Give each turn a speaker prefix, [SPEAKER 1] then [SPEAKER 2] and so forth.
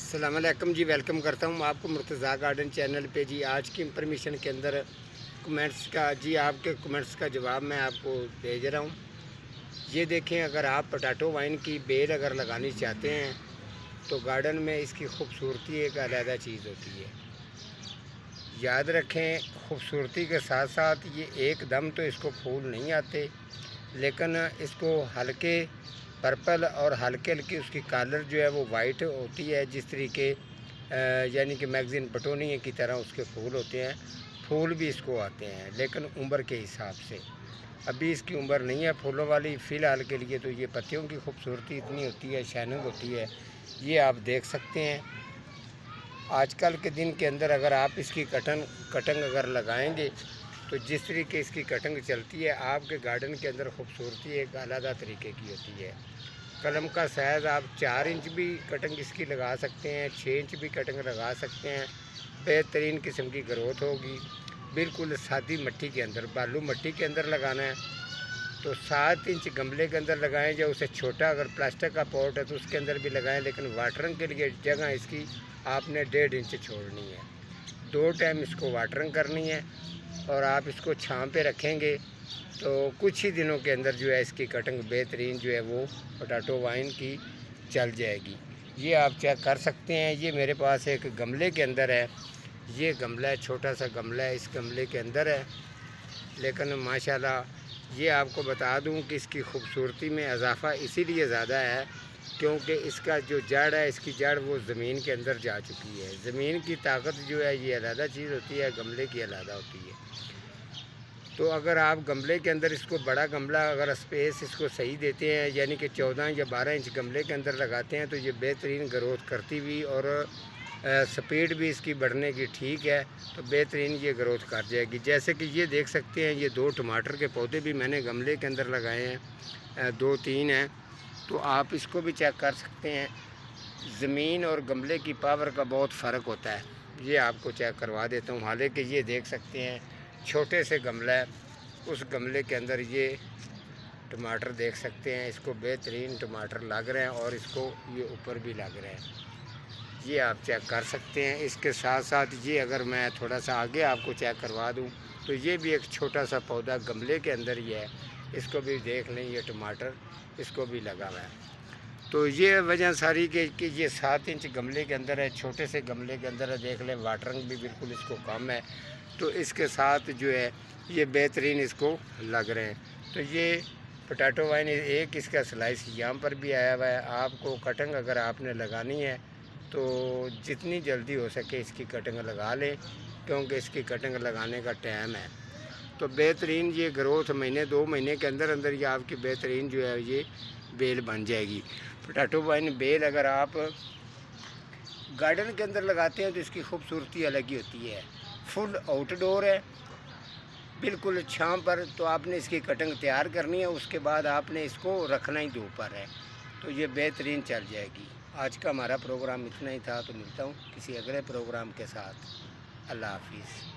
[SPEAKER 1] السلام علیکم جی، ویلکم کرتا ہوں آپ کو مرتضیٰ گارڈن چینل پہ جی۔ آج کی انفارمیشن کے اندر کمنٹس کا آپ کے کمنٹس کا جواب میں آپ کو بھیج رہا ہوں۔ یہ دیکھیں، اگر آپ پوٹیٹو وائن کی بیل اگر لگانی چاہتے ہیں تو گارڈن میں اس کی خوبصورتی ایک علیحدہ چیز ہوتی ہے۔ یاد رکھیں، خوبصورتی کے ساتھ ساتھ یہ ایک دم تو اس کو پھول نہیں آتے، لیکن اس کو ہلکے پرپل اور ہلکے اس کی کالر جو ہے وہ وائٹ ہوتی ہے، جس طریقے یعنی کہ میگزین پٹونیے کی طرح اس کے پھول ہوتے ہیں۔ پھول بھی اس کو آتے ہیں، لیکن عمر کے حساب سے ابھی اس کی عمر نہیں ہے پھولوں والی فی الحال کے لیے۔ تو یہ پتیوں کی خوبصورتی اتنی ہوتی ہے، شائننگ ہوتی ہے، یہ آپ دیکھ سکتے ہیں۔ آج کل کے دن کے اندر اگر آپ اس کی کٹنگ اگر لگائیں گے تو جس طریقے اس کی کٹنگ چلتی ہے، آپ کے گارڈن کے اندر خوبصورتی ایک علیحدہ طریقے کی ہوتی ہے۔ قلم کا سائز آپ 4 انچ بھی کٹنگ اس کی لگا سکتے ہیں، 6 انچ بھی کٹنگ لگا سکتے ہیں، بہترین قسم کی گروتھ ہوگی۔ بالکل سادی مٹی کے اندر، بالو مٹی کے اندر لگانا ہے تو 7 انچ گملے کے اندر لگائیں، یا اسے چھوٹا اگر پلاسٹک کا پوٹ ہے تو اس کے اندر بھی لگائیں، لیکن واٹرنگ کے لیے جگہ اس کی آپ نے 1.5 انچ چھوڑنی ہے۔ 2 ٹائم اس کو واٹرنگ کرنی ہے، اور آپ اس کو چھاں پہ رکھیں گے تو کچھ ہی دنوں کے اندر جو ہے اس کی کٹنگ بہترین جو ہے وہ پوٹیٹو وائن کی چل جائے گی۔ یہ آپ چیک کر سکتے ہیں۔ یہ میرے پاس ایک گملے کے اندر ہے، یہ گملہ ہے، چھوٹا سا گملہ ہے، اس گملے کے اندر ہے، لیکن ماشاءاللہ یہ آپ کو بتا دوں کہ اس کی خوبصورتی میں اضافہ اسی لیے زیادہ ہے کیونکہ اس کا جو جڑ ہے، اس کی جڑ وہ زمین کے اندر جا چکی ہے۔ زمین کی طاقت جو ہے یہ علیحدہ چیز ہوتی ہے، گملے کی علیحدہ ہوتی ہے۔ تو اگر آپ گملے کے اندر اس کو بڑا گملہ اگر اسپیس اس کو صحیح دیتے ہیں، یعنی کہ 14 یا 12 انچ گملے کے اندر لگاتے ہیں تو یہ بہترین گروتھ کرتی ہوئی اور سپیڈ بھی اس کی بڑھنے کی ٹھیک ہے، تو بہترین یہ گروتھ کر جائے گی۔ جیسے کہ یہ دیکھ سکتے ہیں، یہ 2 ٹماٹر کے پودے بھی میں نے گملے کے اندر لگائے ہیں، 2-3 ہیں، تو آپ اس کو بھی چیک کر سکتے ہیں۔ زمین اور گملے کی پاور کا بہت فرق ہوتا ہے، یہ آپ کو چیک کروا دیتا ہوں۔ حالانکہ یہ دیکھ سکتے ہیں چھوٹے سے گملہ ہے، اس گملے کے اندر یہ ٹماٹر دیکھ سکتے ہیں، اس کو بہترین ٹماٹر لگ رہے ہیں اور اس کو یہ اوپر بھی لگ رہے ہیں، یہ آپ چیک کر سکتے ہیں۔ اس کے ساتھ ساتھ یہ اگر میں تھوڑا سا آگے آپ کو چیک کروا دوں تو یہ بھی ایک چھوٹا سا پودا گملے کے اندر ہی ہے، اس کو بھی دیکھ لیں، یہ ٹماٹر اس کو بھی لگا ہوا ہے۔ تو یہ وجہ ساری کہ یہ 7 انچ گملے کے اندر ہے، چھوٹے سے گملے کے اندر ہے، دیکھ لیں واٹرنگ بھی بالکل اس کو کم ہے، تو اس کے ساتھ جو ہے یہ بہترین اس کو لگ رہے ہیں۔ تو یہ پوٹیٹو وائن ایک اس کا سلائس یہاں پر بھی آیا ہوا ہے۔ آپ کو کٹنگ اگر آپ نے لگانی ہے تو جتنی جلدی ہو سکے اس کی کٹنگ لگا لیں، کیونکہ اس کی کٹنگ لگانے کا ٹائم ہے۔ تو بہترین یہ گروتھ 1-2 مہینے کے اندر اندر یہ آپ کی بہترین جو ہے یہ بیل بن جائے گی۔ پوٹیٹو وائن بیل اگر آپ گارڈن کے اندر لگاتے ہیں تو اس کی خوبصورتی الگ ہی ہوتی ہے۔ فل آؤٹ ڈور ہے، بالکل چھاں پر، تو آپ نے اس کی کٹنگ تیار کرنی ہے، اس کے بعد آپ نے اس کو رکھنا ہی دھوپ پر ہے، تو یہ بہترین چل جائے گی۔ آج کا ہمارا پروگرام اتنا ہی تھا، تو ملتا ہوں کسی اگلے پروگرام کے ساتھ۔ اللہ حافظ۔